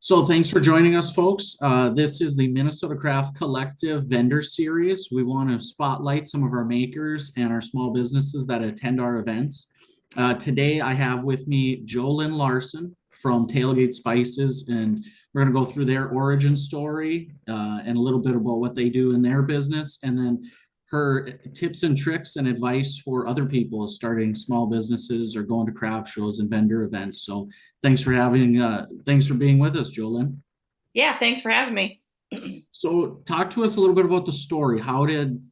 So thanks for joining us, folks. This is the Minnesota Craft Collective Vendor Series. We want to spotlight some of our makers and our small businesses that attend our events. Today, I have with me JoLynn Larson from Tailgate Spices, and we're going to go through their origin story and a little bit about what they do in their business, and then her tips and tricks and advice for other people starting small businesses or going to craft shows and vendor events. So thanks for being with us, JoLynn. Yeah, thanks for having me. So talk to us a little bit about the story. How did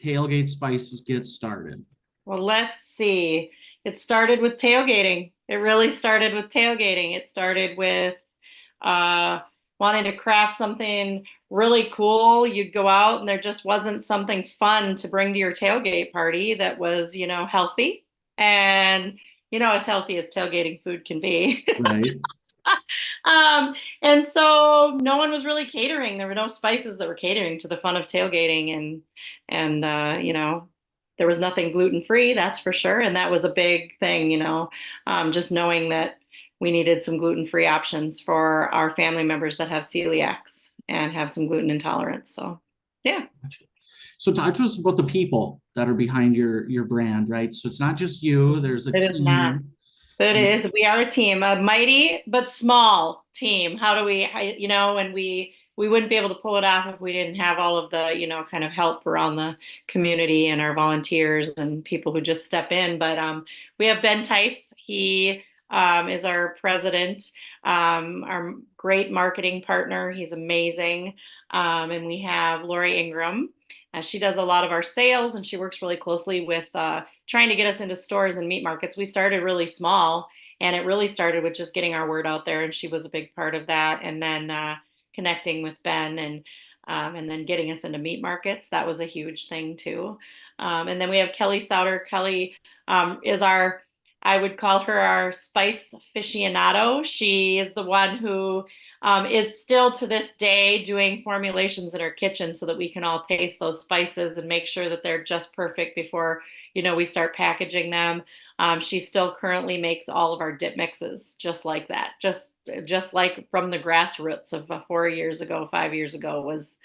Tailgate Spices get started? Well, let's see. It started with tailgating. It really started with tailgating. It started with uh, wanting to craft something really cool. You'd go out and there just wasn't something fun to bring to your tailgate party that was, healthy and, as healthy as tailgating food can be. Right. Um, and so no one was really catering. There were no spices that were catering to the fun of tailgating, and there was nothing gluten free, that's for sure. And that was a big thing, just knowing that we needed some gluten free options for our family members that have celiacs and have some gluten intolerance. So, yeah. So talk to us about the people that are behind your brand, right? So it's not just you, there's a It is not. team. It is. We are a team, a mighty but small team. How do we, and we wouldn't be able to pull it off if we didn't have all of the, kind of help around the community and our volunteers and people who just step in. But we have Ben Tice. He is our president, our great marketing partner. He's amazing. And we have Lori Ingram. She does a lot of our sales, and she works really closely with trying to get us into stores and meat markets. We started really small, and it really started with just getting our word out there, and she was a big part of that. And then connecting with Ben and then getting us into meat markets. That was a huge thing too. And then we have Kelly Souter. Kelly is I would call her our spice aficionado. She is the one who is still to this day doing formulations in her kitchen so that we can all taste those spices and make sure that they're just perfect before we start packaging them. She still currently makes all of our dip mixes just like that, just like from the grassroots of 4 years ago, 5 years ago was,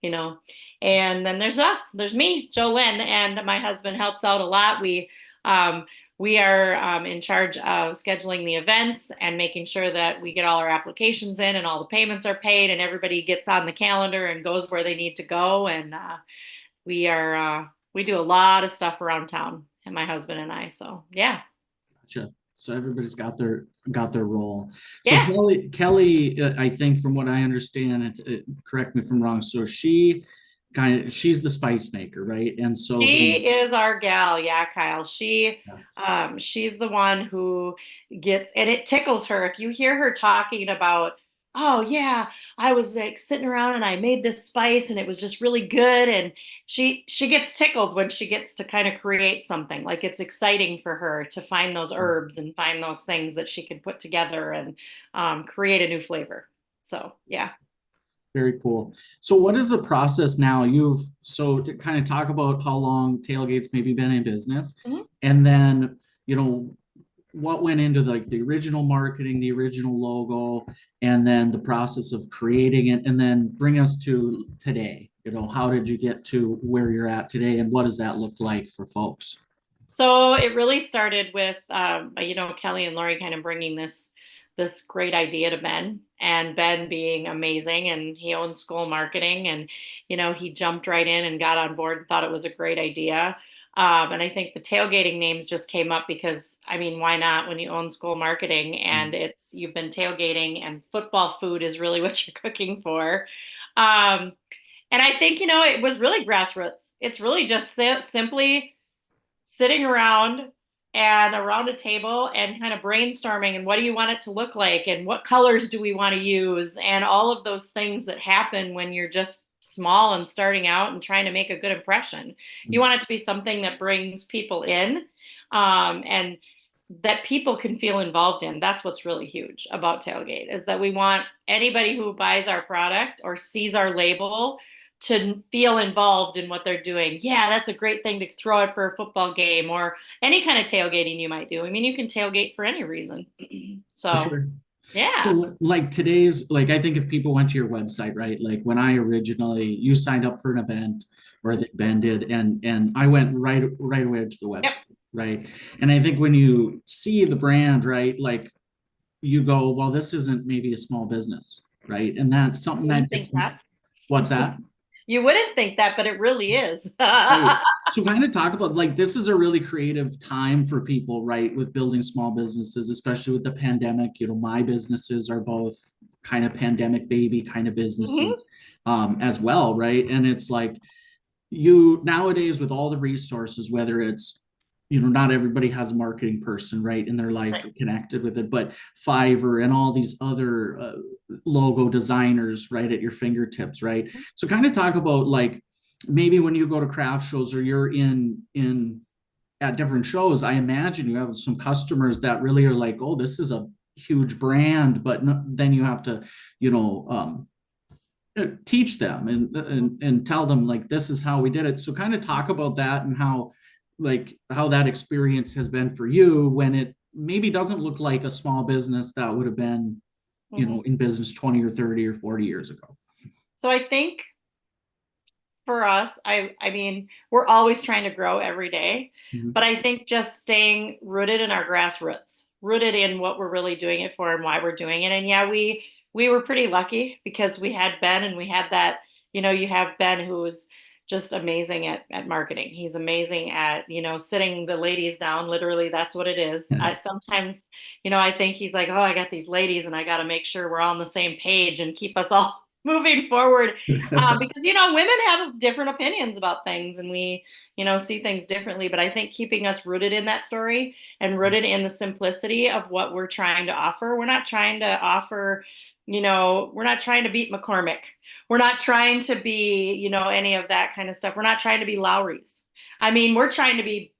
you know. And then there's us, there's me, JoLynn, and my husband helps out a lot. We are in charge of scheduling the events and making sure that we get all our applications in and all the payments are paid and everybody gets on the calendar and goes where they need to go. And we do a lot of stuff around town, and my husband and I. So yeah, Gotcha. So everybody's got their role. So yeah. Kelly, I think from what I understand, correct me if I'm wrong. So she's the spice maker, right? And so She is our gal, yeah, Kyle. She's the one who gets, and it tickles her if you hear her talking about, oh yeah, I was like sitting around and I made this spice and it was just really good. And she gets tickled when she gets to kind of create something. Like it's exciting for her to find those herbs and find those things that she can put together and create a new flavor. So yeah. very cool. So what is the process now? To kind of talk about how long Tailgate's maybe been in business, Mhm. and then you know what went into like the original marketing, the original logo, and then the process of creating it, and then bring us to today. How did you get to where you're at today, and what does that look like for folks? So it really started with, Kelly and Lori kind of bringing this great idea to Ben, and Ben being amazing, and he owns school marketing, and he jumped right in and got on board and thought it was a great idea. And I think the tailgating names just came up because, I mean, why not when you own school marketing and you've been tailgating and football food is really what you're cooking for. Um, and I think, it was really grassroots. It's really just simply sitting around a table and kind of brainstorming and what do you want it to look like and what colors do we want to use and all of those things that happen when you're just small and starting out and trying to make a good impression. You want it to be something that brings people in, and that people can feel involved in. That's what's really huge about Tailgate, is that we want anybody who buys our product or sees our label to feel involved in what they're doing. Yeah, that's a great thing to throw out for a football game or any kind of tailgating you might do. I mean, you can tailgate for any reason. For So, sure. Yeah. So like today's, like I think if people went to your website, right? Like when I originally, you signed up for an event, or I think Ben did, and I went right away to the Yep. website, right? And I think when you see the brand, right, like you go, well, this isn't maybe a small business, right? And that's You something that wouldn't gets, think that. what's that? You wouldn't think that, but it really is. Right. So kind of talk about, like, this is a really creative time for people, right? With building small businesses, especially with the pandemic. My businesses are both kind of pandemic baby kind of Mhm. businesses, as well, right? And it's like, you nowadays with all the resources, whether it's, not everybody has a marketing person, right, in their life Right. or connected with it, but Fiverr and all these other logo designers right at your fingertips, right? So kind of talk about, like, maybe when you go to craft shows or you're in at different shows, I imagine you have some customers that really are like, oh, this is a huge brand, but no, then you have to, you know um, teach them and tell them, like, this is how we did it. So kind of talk about that, and how, like, how that experience has been for you when it maybe doesn't look like a small business that would have been, Mhm. in business 20 or 30 or 40 years ago. So I think for us, I mean, we're always trying to grow every day, Mhm. but I think just staying rooted in our grassroots, rooted in what we're really doing it for and why we're doing it. And yeah, we were pretty lucky because we had Ben and we had that, you have Ben who's just amazing at marketing. He's amazing at, sitting the ladies down. Literally, that's what it is. I sometimes, I think he's like, oh, I got these ladies and I got to make sure we're all on the same page and keep us all moving forward, because women have different opinions about things and we see things differently, but I think keeping us rooted in that story and rooted in the simplicity of what we're trying to offer. We're not trying to offer, we're not trying to beat McCormick. We're not trying to be, any of that kind of stuff. We're not trying to be Lowry's. I mean, we're trying to be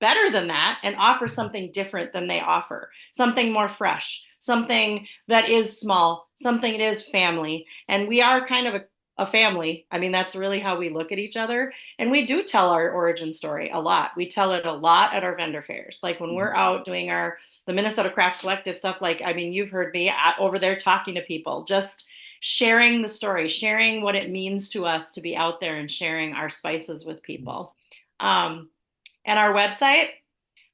better than that and offer something different than they offer, something more fresh, something that is small, something that is family. And we are kind of a family. I mean, that's really how we look at each other. And we do tell our origin story a lot. We tell it a lot at our vendor fairs. Like when we're out doing the Minnesota Craft Collective stuff, like, I mean, you've heard me over there talking to people, just sharing the story, sharing what it means to us to be out there and sharing our spices with people. Um, and our website,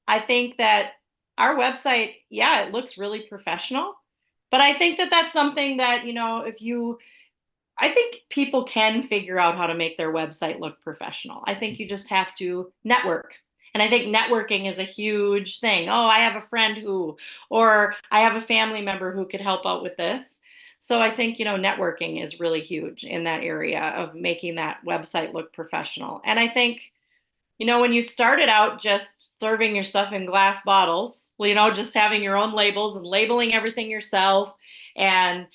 I think that our website, yeah, it looks really professional. But I think that that's something that, I think people can figure out how to make their website look professional. I think you just have to network. And I think networking is a huge thing. Oh, I have a friend who, or I have a family member who could help out with this. So I think, networking is really huge in that area of making that website look professional. And I think, when you started out just serving your stuff in glass bottles, just having your own labels and labeling everything yourself and,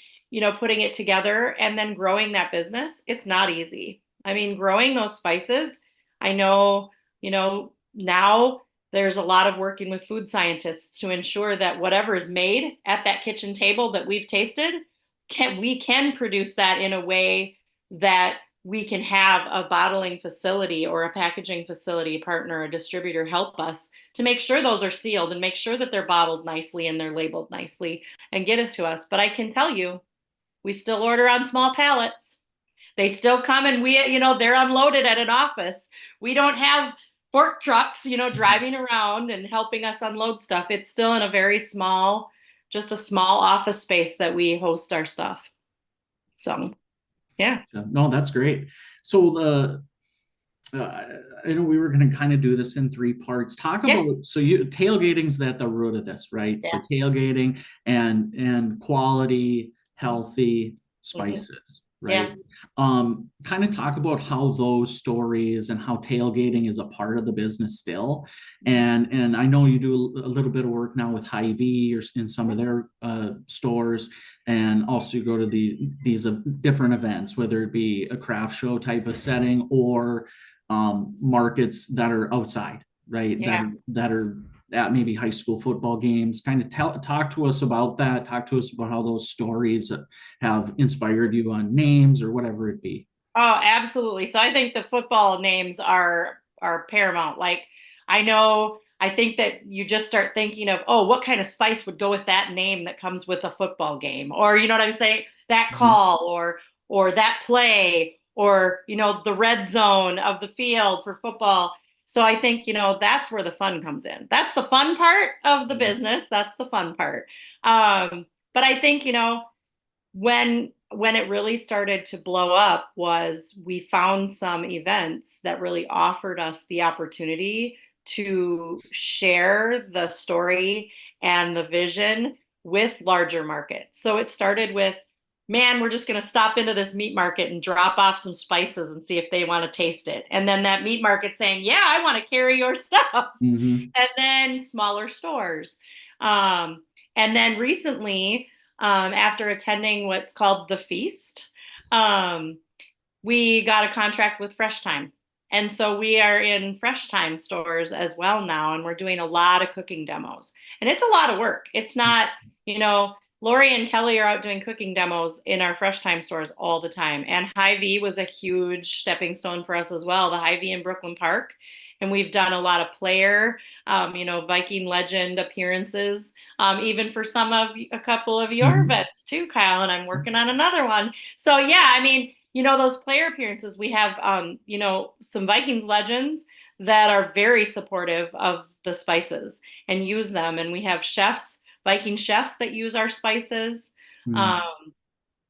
putting it together and then growing that business, it's not easy. I mean, growing those spices, I know, now there's a lot of working with food scientists to ensure that whatever is made at that kitchen table that we've tasted, we can produce that in a way that we can have a bottling facility or a packaging facility partner, a distributor help us to make sure those are sealed and make sure that they're bottled nicely and they're labeled nicely and get us to us. But I can tell you, we still order on small pallets. They still come and they're unloaded at an office. We don't have fork trucks, driving around and helping us unload stuff. It's still in a very small, just a small office space that we host our stuff. So, yeah. No, that's great. So uh, I know we were going to kind of do this in three parts. Talk Yeah. about, so you, tailgating's at the root of this, right? So Yeah. tailgating and quality, healthy Hmm. spices, right? Yeah. Kind of talk about how those stories and how tailgating is a part of the business still. And I know you do a little bit of work now with Hy-Vee or in some of their stores, and also you go to these different events, whether it be a craft show type of setting or markets that are outside, right? Yeah. That are at maybe high school football games. Kind of talk to us about that. Talk to us about how those stories have inspired you on names or whatever it be. Oh, absolutely. So I think the football names are paramount. Like I know I think that you just start thinking of, oh, what kind of spice would go with that name that comes with a football game? Or, you know what I'm saying? That Mhm. call or that play or, the red zone of the field for football. So I think, that's where the fun comes in. That's the fun part of the Yeah. business. That's the fun part. But I think, when it really started to blow up was we found some events that really offered us the opportunity to share the story and the vision with larger markets. So it started with, man, we're just going to stop into this meat market and drop off some spices and see if they want to taste it. And then that meat market saying, yeah, I want to carry your stuff. Mhm. And then smaller stores. Um, and then recently, after attending what's called the Feast, um, we got a contract with Fresh Time. And so we are in Fresh Time stores as well now, and we're doing a lot of cooking demos. And it's a lot of work. It's not, Lori and Kelly are out doing cooking demos in our Fresh Time stores all the time. And Hy-Vee was a huge stepping stone for us as well, the Hy-Vee in Brooklyn Park. And we've done a lot of player, Viking legend appearances, even for a couple of your Mhm. vets too, Kyle. And I'm working on another one. So yeah, I mean, those player appearances, we have, some Vikings legends that are very supportive of the spices and use them. And we have Viking chefs that use our spices. Um, Mhm.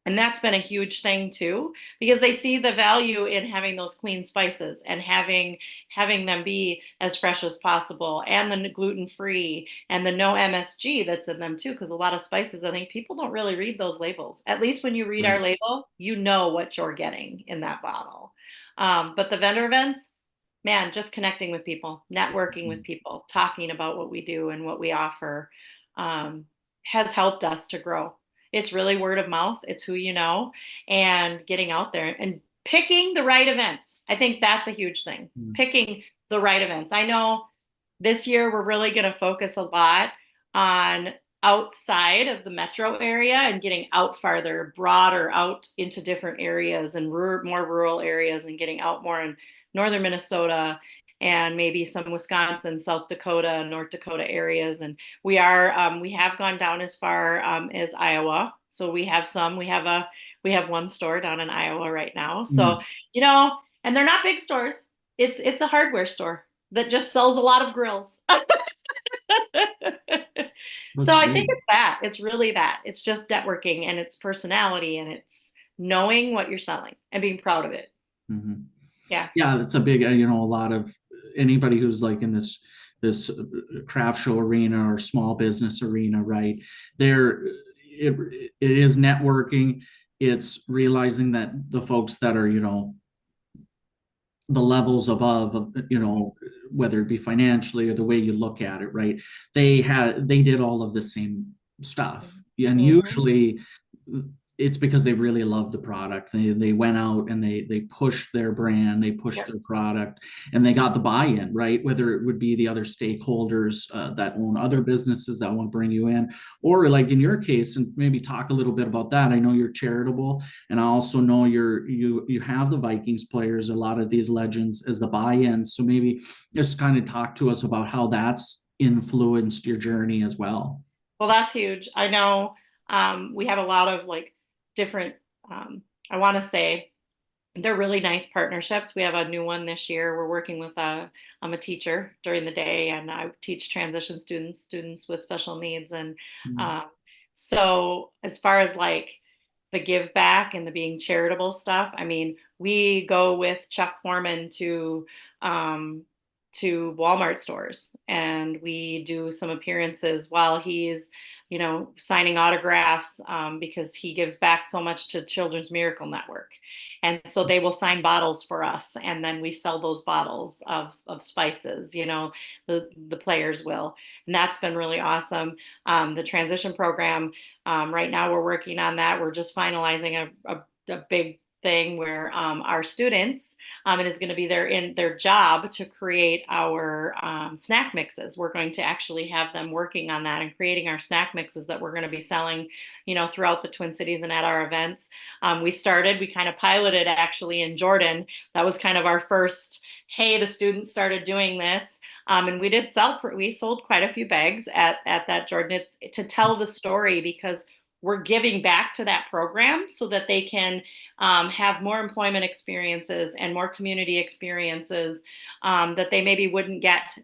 and that's been a huge thing too, because they see the value in having those clean spices and having them be as fresh as possible, and the gluten free and the no MSG that's in them too. Because a lot of spices, I think people don't really read those labels. At least when you read our Right. label, you know what you're getting in that bottle. But the vendor events, man, just connecting with people, networking with Mhm. people, talking about what we do and what we offer, um, has helped us to grow. It's really word of mouth. It's who you know, and getting out there and picking the right events. I think that's a huge thing. Mhm. Picking the right events. I know this year we're really going to focus a lot on outside of the metro area and getting out farther, broader, out into different areas and more rural areas, and getting out more in northern Minnesota and maybe some Wisconsin, South Dakota, North Dakota areas. And we have gone down as far as Iowa. So we have one store down in Iowa right now. So, Mhm. and they're not big stores. It's a hardware store that just sells a lot of grills. So That's I think great. it's that. It's really that. It's just networking and it's personality and it's knowing what you're selling and being proud of it. Mhm. Yeah. Yeah, that's a big, a lot of anybody who's like in this craft show arena or small business arena, right? There, it is networking. It's realizing that the folks that are, the levels above, whether it be financially or the way you look at it, right? They did all of the same stuff. And Mm-hmm. usually it's because they really love the product. They went out and they pushed their brand, they pushed Yep. their product, and they got the buy-in, right? Whether it would be the other stakeholders that own other businesses that want to bring you in, or like in your case, and maybe talk a little bit about that. I know you're charitable, and I also know you have the Vikings players, a lot of these legends as the buy-in. So maybe just kind of talk to us about how that's influenced your journey as well. Well, that's huge. I know we have a lot of like different, I want to say, they're really nice partnerships. We have a new one this year. We're working with I'm a teacher during the day, and I teach transition students with special needs. And Mm. um, so, as far as like the give back and the being charitable stuff, I mean, we go with Chuck Foreman um, to Walmart stores, and we do some appearances while he's signing autographs, because he gives back so much to Children's Miracle Network. And so they will sign bottles for us, and then we sell those bottles of spices, the players will. And that's been really awesome. The transition program, right now we're working on that. We're just finalizing a big thing where our students, it is going to be in their job to create our snack mixes. We're going to actually have them working on that and creating our snack mixes that we're going to be selling, throughout the Twin Cities and at our events. We kind of piloted actually in Jordan. That was kind of our first hey, the students started doing this. And we sold quite a few bags at that, Jordan. It's to tell the story because we're giving back to that program so that they can have more employment experiences and more community experiences that they maybe wouldn't get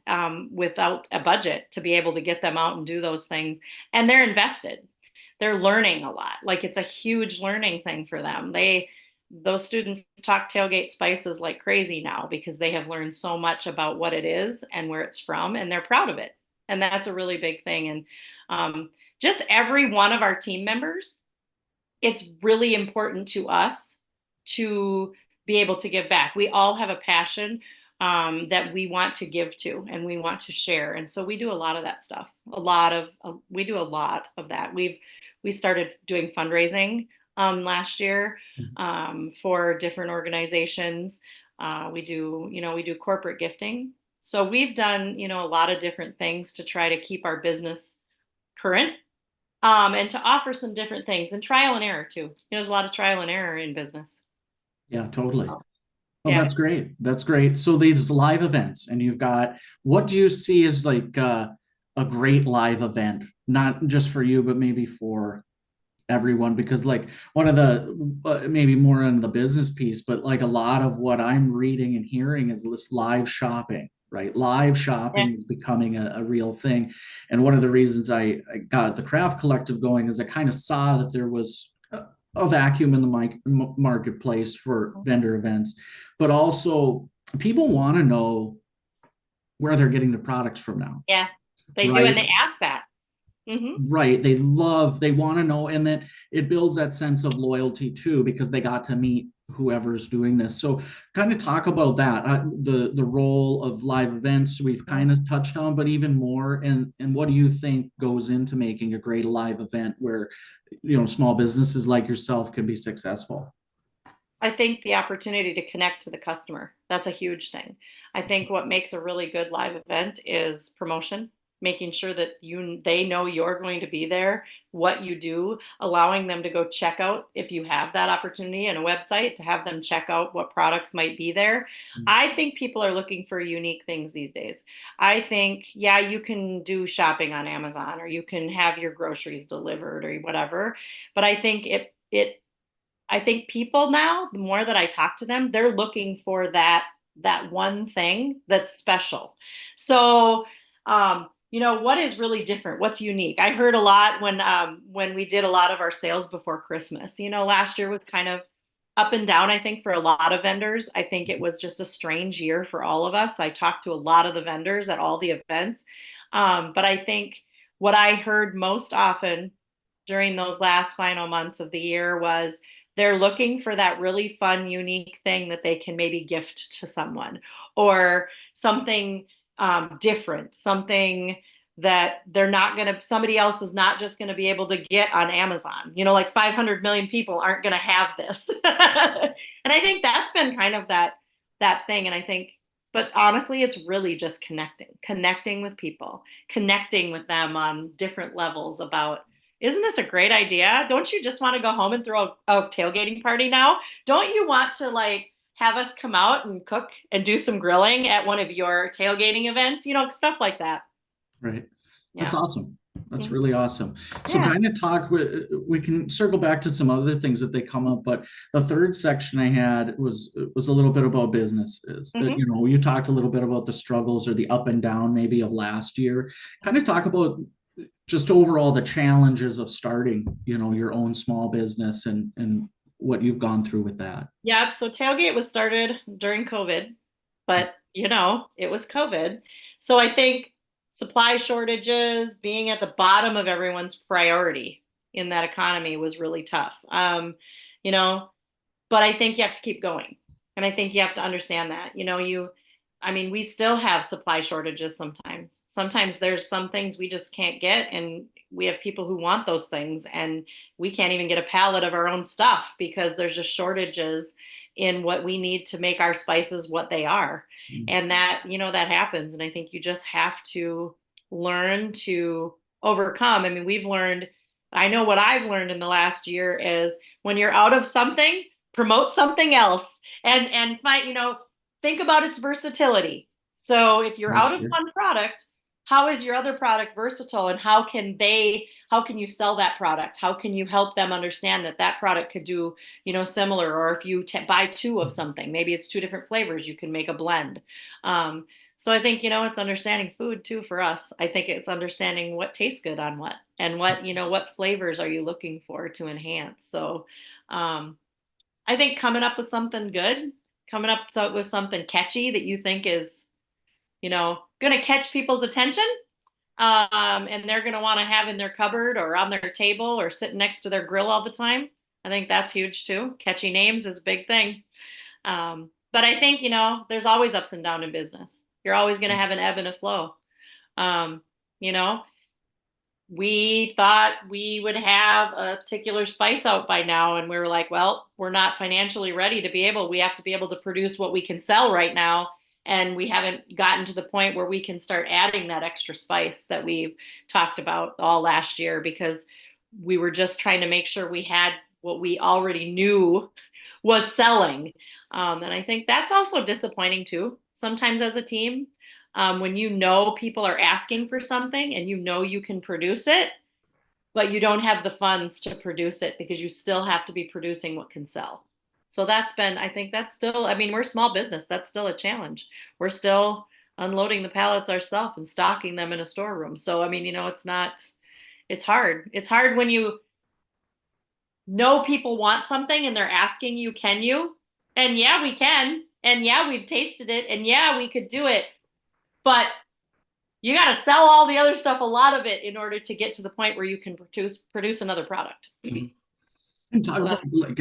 without a budget to be able to get them out and do those things. And they're invested. They're learning a lot. Like it's a huge learning thing for them. Those students talk Tailgate Spices like crazy now because they have learned so much about what it is and where it's from, and they're proud of it. And that's a really big thing. And just every one of our team members, it's really important to us to be able to give back. We all have a passion that we want to give to and we want to share. And so we do a lot of that stuff. We do a lot of that. We started doing fundraising last year for different organizations. We do corporate gifting. So we've done, a lot of different things to try to keep our business current and to offer some different things and trial and error too. There's a lot of trial and error in business. Yeah, totally. Oh, Yeah. that's great. That's great. So these live events, and you've got, what do you see as like a great live event, not just for you, but maybe for everyone? Because like one of the maybe more on the business piece, but like a lot of what I'm reading and hearing is this live shopping, right? Live Yeah. shopping is becoming a real thing. And one of the reasons I got the craft collective going is I kind of saw that there was a vacuum in the marketplace for vendor events, but also people want to know where they're getting the products from now, Yeah, they do. right? And they ask that. Hmm. Right. They want to know, and then it builds that sense of loyalty too, because they got to meet whoever's doing this. So kind of talk about that, the role of live events we've kind of touched on, but even more, and what do you think goes into making a great live event where, small businesses like yourself can be successful? I think the opportunity to connect to the customer, that's a huge thing. I think what makes a really good live event is promotion, making sure that they know you're going to be there, what you do, allowing them to go check out if you have that opportunity and a website to have them check out what products might be there. I think people are looking for unique things these days. I think, yeah, you can do shopping on Amazon or you can have your groceries delivered or whatever, but I think people now, the more that I talk to them, they're looking for that one thing that's special. So, what is really different? What's unique? I heard a lot when we did a lot of our sales before Christmas. Last year was kind of up and down, I think, for a lot of vendors. I think it was just a strange year for all of us. I talked to a lot of the vendors at all the events. But I think what I heard most often during those last final months of the year was they're looking for that really fun, unique thing that they can maybe gift to someone or something different, something that somebody else is not just going to be able to get on Amazon. Like 500 million people aren't going to have this. And I think that's been kind of that thing. And I think, but honestly, it's really just connecting with people, connecting with them on different levels about, isn't this a great idea? Don't you just want to go home and throw a tailgating party now? Don't you want to like have us come out and cook and do some grilling at one of your tailgating events? Stuff like that. Right. That's Yeah. awesome. That's Yeah. really awesome. So Yeah. kind of we can circle back to some other things that they come up, but the third section I had was a little bit about businesses. Hmm. You talked a little bit about the struggles or the up and down maybe of last year. Kind of talk about just overall the challenges of starting, your own small business and what you've gone through with that. Yeah. So Tailgate was started during COVID, but it was COVID. So I think supply shortages being at the bottom of everyone's priority in that economy was really tough. You know, but I think you have to keep going. And I think you have to understand that. I mean, we still have supply shortages sometimes. Sometimes there's some things we just can't get, and we have people who want those things, and we can't even get a pallet of our own stuff because there's just shortages in what we need to make our spices what they are. Mm. And that happens. And I think you just have to learn to overcome. I mean, I know what I've learned in the last year is when you're out of something, promote something else and find, think about its versatility. So if you're For out of sure. one product, how is your other product versatile, and how can you sell that product? How can you help them understand that that product could do, similar? Or if you buy two of something, maybe it's two different flavors, you can make a blend. Um, so I think, it's understanding food too for us. I think it's understanding what tastes good on what, and what flavors are you looking for to enhance. So um, I think coming up with something good, coming up with something catchy that you think is, going to catch people's attention, and they're going to want to have in their cupboard or on their table or sitting next to their grill all the time. I think that's huge too. Catchy names is a big thing. But I think, there's always ups and downs in business. You're always going to have an ebb and a flow. Um, you know, we thought we would have a particular spice out by now, and we were like, well, we're not financially ready to be able, we have to be able to produce what we can sell right now. And we haven't gotten to the point where we can start adding that extra spice that we've talked about all last year, because we were just trying to make sure we had what we already knew was selling. And I think that's also disappointing too, sometimes as a team, when people are asking for something and you can produce it, but you don't have the funds to produce it because you still have to be producing what can sell. So I think that's still, I mean, we're a small business. That's still a challenge. We're still unloading the pallets ourselves and stocking them in a storeroom. So, I mean, it's hard. It's hard when you know people want something and they're asking you, can you? And yeah, we can. And yeah, we've tasted it. And yeah, we could do it. But you got to sell all the other stuff, a lot of it, in order to get to the point where you can produce another product. And talk about like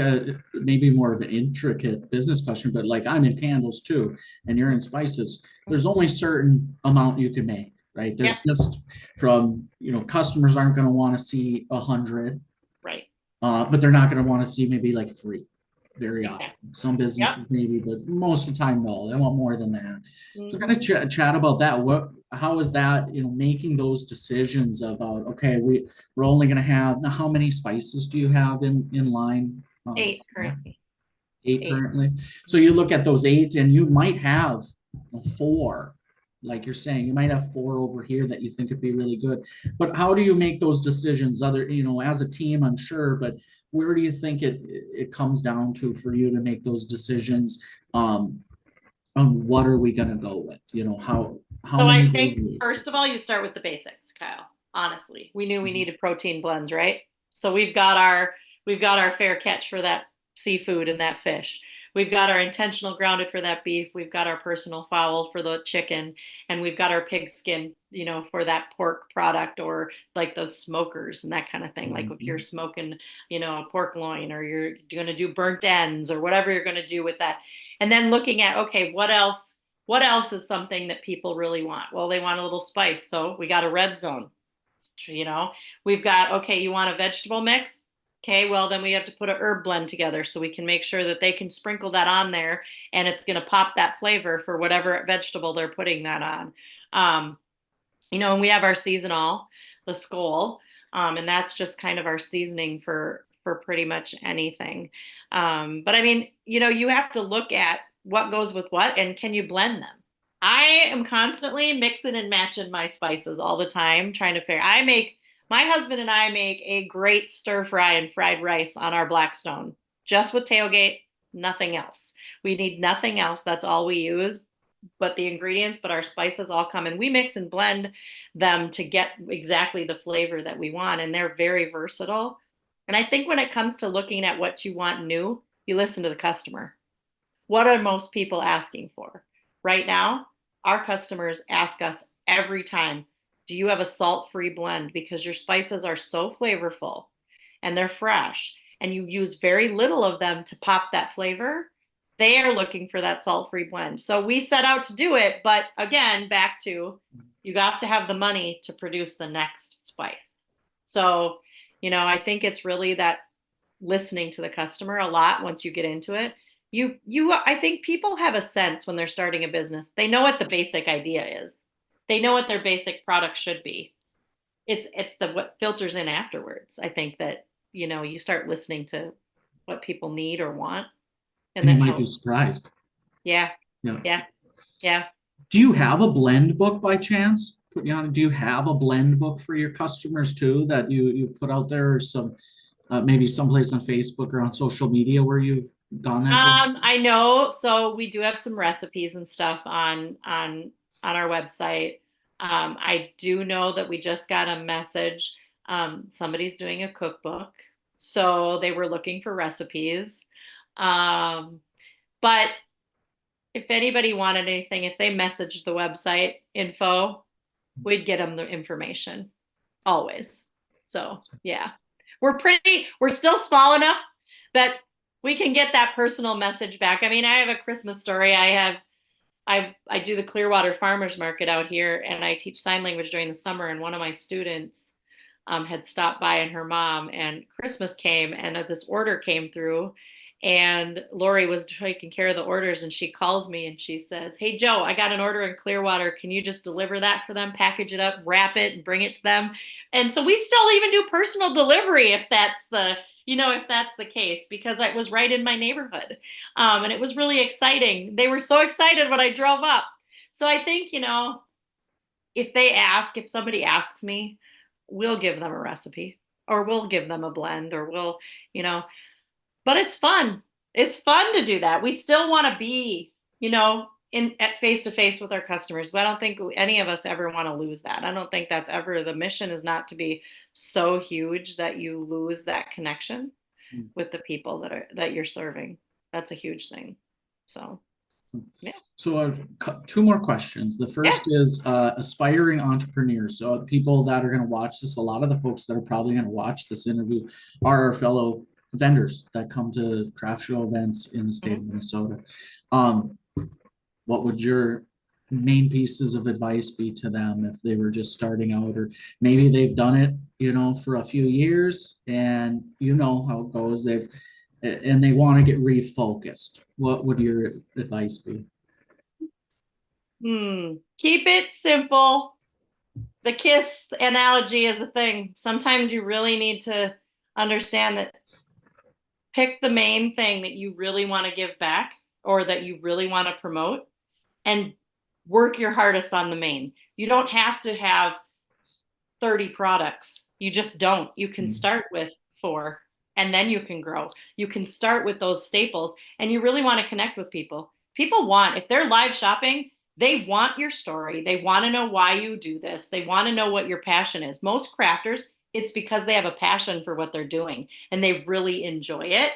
maybe more of an intricate business question, but like I'm in candles too, and you're in spices. There's only certain amount you can make, right? There's Yeah, just from customers aren't going to want to see 100, right. but they're not going to want to see maybe like three very often. Exactly. Some Yep. businesses maybe, but most of the time, no, they want more than that. So kind of Hmm. chat about that. How is that, making those decisions about, okay, we're only going to have, now how many spices do you have in line? 8 currently. Eight 8. currently. So you look at those eight and you might have four, like you're saying, you might have four over here that you think would be really good. But how do you make those decisions? As a team, I'm sure, but where do you think it comes down to for you to make those decisions? On what are we going to go with? How So many I do we think, need? first of all, you start with the basics, Kyle. Honestly, we knew we needed protein blends, right? So we've got our fair catch for that seafood and that fish. We've got our intentional grounded for that beef. We've got our personal foul for the chicken, and we've got our pig skin, for that pork product, or like those smokers and that kind of thing. Like if you're Mhm. smoking, a pork loin, or you're going to do burnt ends, or whatever you're going to do with that. And then looking at, okay, what else is something that people really want? Well, they want a little spice. So we got a red zone. You know, we've got, okay, you want a vegetable mix? Okay, well, then we have to put a herb blend together so we can make sure that they can sprinkle that on there, and it's going to pop that flavor for whatever vegetable they're putting that on. And we have our seasonal, the skull, and that's just kind of our seasoning for pretty much anything. But I mean, you have to look at what goes with what, and can you blend them? I am constantly mixing and matching my spices all the time, trying to figure. My husband and I make a great stir fry and fried rice on our Blackstone, just with tailgate, nothing else. We need nothing else. That's all we use, but the ingredients, but our spices all come, and we mix and blend them to get exactly the flavor that we want. And they're very versatile. And I think when it comes to looking at what you want new, you listen to the customer. What are most people asking for? Right now, our customers ask us every time, do you have a salt-free blend? Because your spices are so flavorful and they're fresh, and you use very little of them to pop that flavor. They are looking for that salt-free blend. So we set out to do it, but again, back to, you have to have the money to produce the next spice. So, I think it's really that listening to the customer a lot once you get into it. I think people have a sense when they're starting a business. They know what the basic idea is. They know what their basic product should be. It's the what filters in afterwards. I think that, you start listening to what people need or want, and And you that might be helps. surprised. Yeah. Yeah. Yeah. Yeah. Do you have a blend book by chance? Put you on. Do you have a blend book for your customers too that you've put out there, or some maybe someplace on Facebook or on social media where you've gone that direction? I know. So we do have some recipes and stuff on our website. I do know that we just got a message. Somebody's doing a cookbook, so they were looking for recipes. But if anybody wanted anything, if they messaged the website info, we'd get them the information always. So yeah, we're still small enough that we can get that personal message back. I mean, I have a Christmas story. I do the Clearwater Farmers Market out here, and I teach sign language during the summer. And one of my students had stopped by, and her mom, and Christmas came, and this order came through, and Lori was taking care of the orders, and she calls me and she says, "Hey Joe, I got an order in Clearwater. Can you just deliver that for them, package it up, wrap it, and bring it to them?" And so we still even do personal delivery if that's the case, because it was right in my neighborhood. And it was really exciting. They were so excited when I drove up. So I think, if somebody asks me, we'll give them a recipe, or we'll give them a blend, or you know, but it's fun. It's fun to do that. We still want to be, in at face to face with our customers. But I don't think any of us ever want to lose that. I don't think that's ever the mission, is not to be so huge that you lose that connection with the people that you're serving. That's a huge thing. So, yeah. So two more questions. The Yeah. first is aspiring entrepreneurs. So people that are going to watch this, a lot of the folks that are probably going to watch this interview are our fellow vendors that come to craft show events in the state of Mhm. Minnesota. Um, what would your main pieces of advice be to them if they were just starting out, or maybe they've done it, for a few years and you know how it goes, and they want to get refocused? What would your advice be? Keep it simple. The kiss analogy is a thing. Sometimes you really need to understand that, pick the main thing that you really want to give back, or that you really want to promote, and work your hardest on the main. You don't have to have 30 products. You just don't. You can start with 4, and then you can grow. You can start with those staples, and you really want to connect with people. If they're live shopping, they want your story. They want to know why you do this. They want to know what your passion is. Most crafters, it's because they have a passion for what they're doing and they really enjoy it.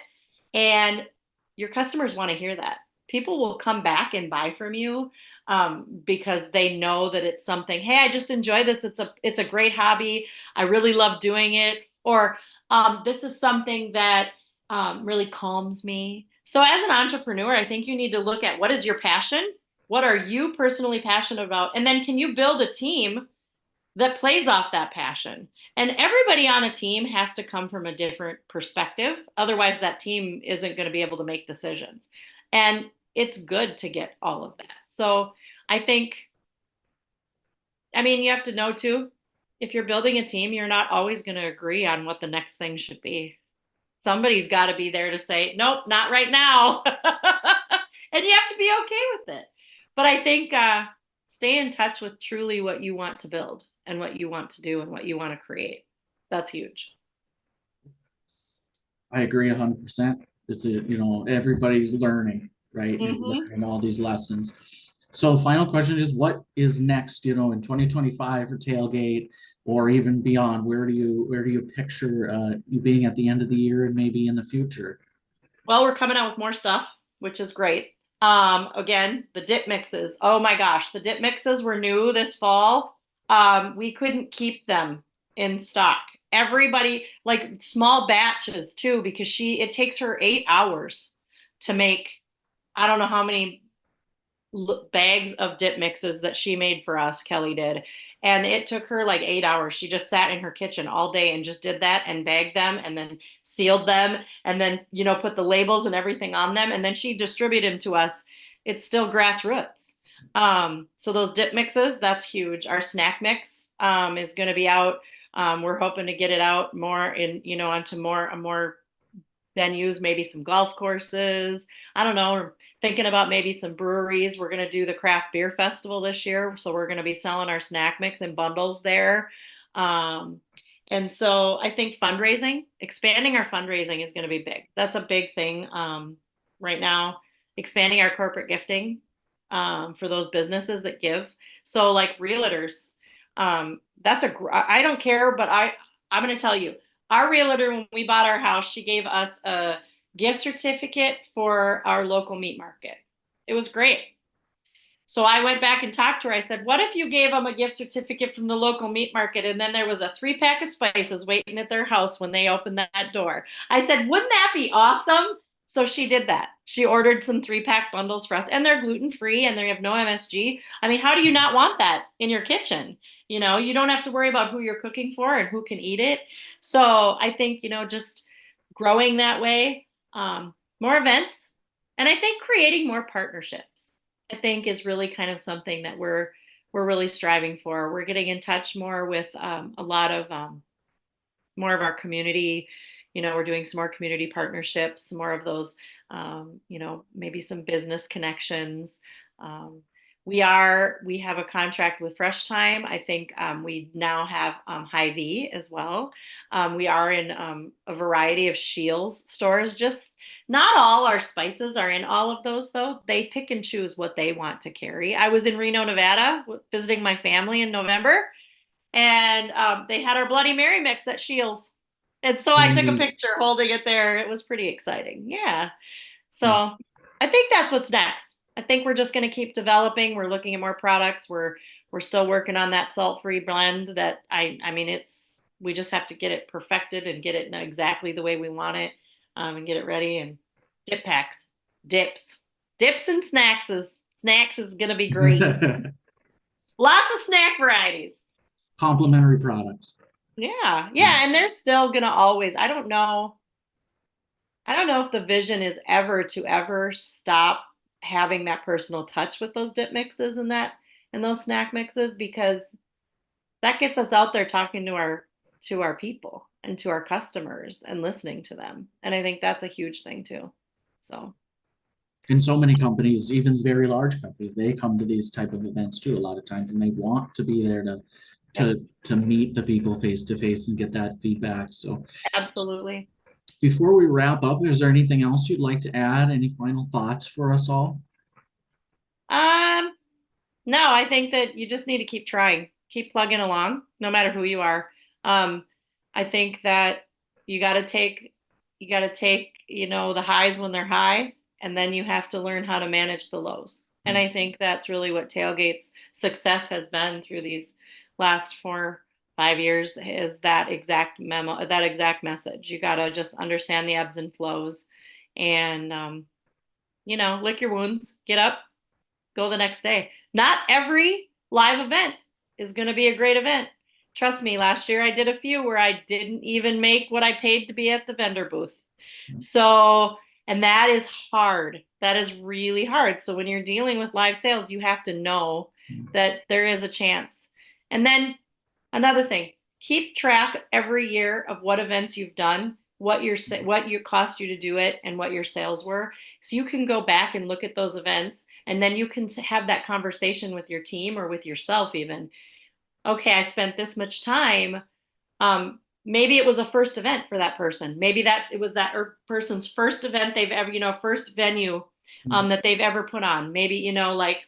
And your customers want to hear that. People will come back and buy from you, because they know that it's something. Hey, I just enjoy this. It's a great hobby. I really love doing it. Or this is something that really calms me. So as an entrepreneur, I think you need to look at, what is your passion? What are you personally passionate about? And then can you build a team that plays off that passion? And everybody on a team has to come from a different perspective. Otherwise, that team isn't going to be able to make decisions. And it's good to get all of that. So I think, I mean, you have to know too, if you're building a team, you're not always going to agree on what the next thing should be. Somebody's got to be there to say, nope, not right now. And you have to be okay with it. But I think, stay in touch with truly what you want to build and what you want to do and what you want to create. That's huge. I agree 100%. Everybody's learning, right? And Hmm. learning all these lessons. So the final question is, what is next, in 2025 for Tailgate, or even beyond? Where do you picture you being at the end of the year and maybe in the future? Well, we're coming out with more stuff, which is great. Again, the dip mixes. Oh my gosh, the dip mixes were new this fall. We couldn't keep them in stock. Everybody, like small batches too, because it takes her 8 hours to make, I don't know how many bags of dip mixes that she made for us, Kelly did. And it took her like 8 hours. She just sat in her kitchen all day and just did that and bagged them and then sealed them and then, put the labels and everything on them. And then she distributed them to us. It's still grassroots. So those dip mixes, that's huge. Our snack mix is going to be out. We're hoping to get it out more onto a more venues, maybe some golf courses. I don't know. We're thinking about maybe some breweries. We're going to do the craft beer festival this year. So we're going to be selling our snack mix in bundles there. Um, and so I think fundraising, expanding our fundraising is going to be big. That's a big thing right now. Expanding our corporate gifting for those businesses that give. So like realtors, I don't care, but I'm going to tell you, our realtor, when we bought our house, she gave us a gift certificate for our local meat market. It was great. So I went back and talked to her. I said, what if you gave them a gift certificate from the local meat market and then there was a 3-pack of spices waiting at their house when they opened that door? I said, wouldn't that be awesome? So she did that. She ordered some 3-pack bundles for us, and they're gluten-free and they have no MSG. I mean, how do you not want that in your kitchen? You know, you don't have to worry about who you're cooking for and who can eat it. So I think, just growing that way, more events, and I think creating more partnerships. I think is really kind of something that we're really striving for. We're getting in touch more with a lot of more of our community. We're doing some more community partnerships, more of those, maybe some business connections. Um, we have a contract with Fresh Time. I think we now have Hy-Vee as well. We are in a variety of Shields stores. Just not all our spices are in all of those, though. They pick and choose what they want to carry. I was in Reno, Nevada, visiting my family in November, and they had our Bloody Mary mix at Shields. And so I took a picture holding it there. It was pretty exciting. Yeah. So I think that's what's next. I think we're just going to keep developing. We're looking at more products. We're still working on that salt-free blend that I mean, we just have to get it perfected and get it exactly the way we want it, and get it ready. And dip packs, dips and snacks is going to be great. Lots of snack varieties. Complementary products. Yeah. And they're still going to always, I don't know if the vision is ever stop having that personal touch with those dip mixes and those snack mixes, because that gets us out there talking to our people and to our customers and listening to them. And I think that's a huge thing too. So. And so many companies, even very large companies, they come to these type of events too a lot of times, and they want to be there to meet the people face to face and get that feedback. So absolutely. Before we wrap up, is there anything else you'd like to add? Any final thoughts for us all? No, I think that you just need to keep trying, keep plugging along, no matter who you are. I think that you got to take, the highs when they're high, and then you have to learn how to manage the lows. And I think that's really what Tailgate's success has been through these last 4-5 years, is that exact message. You got to just understand the ebbs and flows, and, lick your wounds, get up, go the next day. Not every live event is going to be a great event. Trust me, last year I did a few where I didn't even make what I paid to be at the vendor booth. So, and that is hard. That is really hard. So when you're dealing with live sales, you have to know that there is a chance. And then another thing, keep track every year of what events you've done, what your cost you to do it, and what your sales were. So you can go back and look at those events, and then you can have that conversation with your team or with yourself even. Okay, I spent this much time. Maybe it was a first event for that person. Maybe it was that person's first event they've ever, first venue that they've ever put on. Maybe, like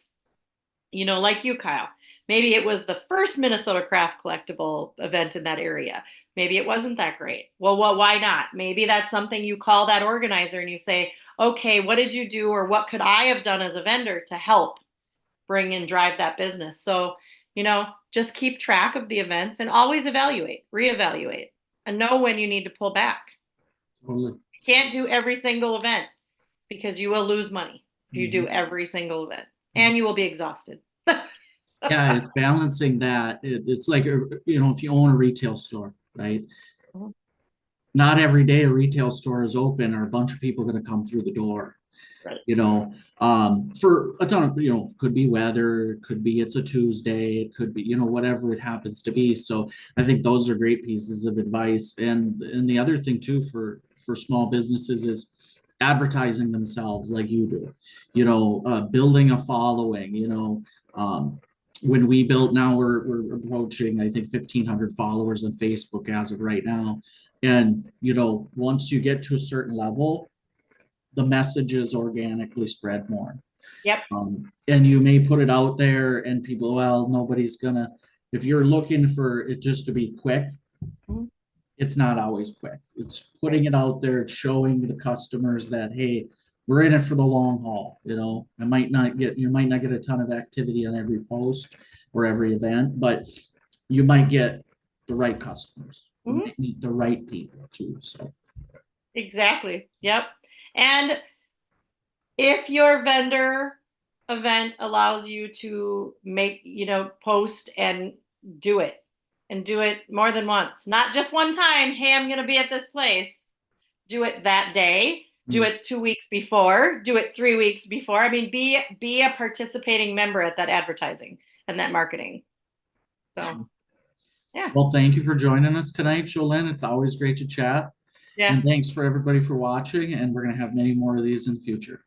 you, Kyle. Maybe it was the first Minnesota Craft Collectible event in that area. Maybe it wasn't that great. Well, why not? Maybe that's something you call that organizer and you say, okay, what did you do, or what could I have done as a vendor to help bring and drive that business? So, just keep track of the events and always reevaluate, and know when you need to pull back. Totally. You can't do every single event, because you will lose money if you do every single event, and you will be exhausted. Yeah, it's balancing that. It's like, if you own a retail store, right? Not every day a retail store is open or a bunch of people going to come through the door. Right. For a ton of, could be weather, could be it's a Tuesday, it could be, whatever it happens to be. So I think those are great pieces of advice. And the other thing too for small businesses is advertising themselves like you do, building a following, when we built, now we're approaching, I think, 1,500 followers on Facebook as of right now. And, once you get to a certain level, the messages organically spread more. Yep. And you may put it out there and people, well, nobody's gonna, if you're looking for it just to be quick, Mhm. it's not always quick. It's putting it out there, it's showing the customers that, hey, we're in it for the long haul. You might not get a ton of activity on every post or every event, but you might get the right customers. You Mhm. might meet the right people too. So Exactly. Yep. And if your vendor event allows you to make, post and do it more than once, not just one time. Hey, I'm going to be at this place. Do it that day. Do it 2 weeks before. Do it 3 weeks before. I mean, be a participating member at that advertising and that marketing. So, yeah. well, thank you for joining us tonight, JoLynn. It's always great to chat. Yeah. And thanks for everybody for watching. And we're going to have many more of these in the future.